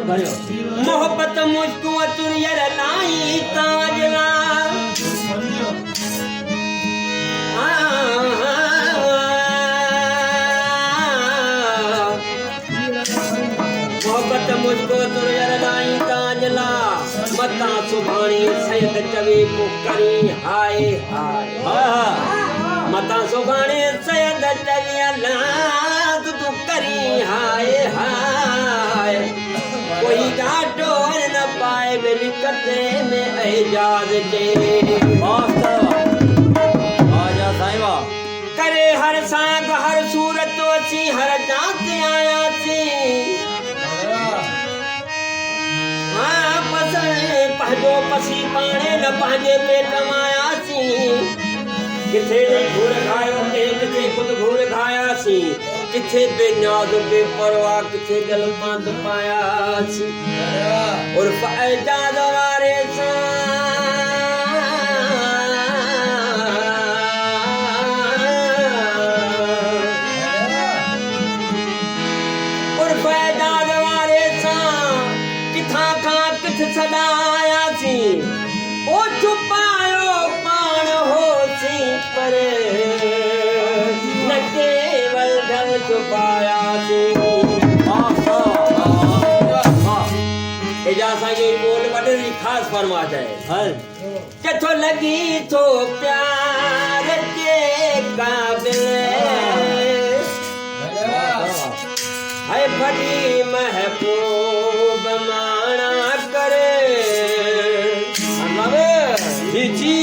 मोहब्बत मुझको तुरियर लाई ताजला मोहब्बत मुझको तुरियर लाई ताजला मता सुभाणी सैद चवे को करी हाय हाय मता सुभाणी सैद चवे अल्लाह तू करी हाय हाय कोई डाटो न पाए मेरी कते में एजाज दे आजा साहिबा करे हर सांग हर सूरत वसी हर जात आया सी हाँ पसंद पहजो पसी पाने न पांजे पेट माया सी किथे घूर खायो किथे खुद घूर खाया सी किथे बेन्याद बेपरवाह किथे जलमंद पाया सी और फैजाद वारे सा और फैजाद वारे सा किथा खा किथ सदाया सी ओ छुपायो पान हो सी पर न केवल ढल छुपाया सी एजा साईं बोल वडरी खास फरमात है कथो लगी तो प्यार के काबिल है बड़ी महबूब माना करे जी जी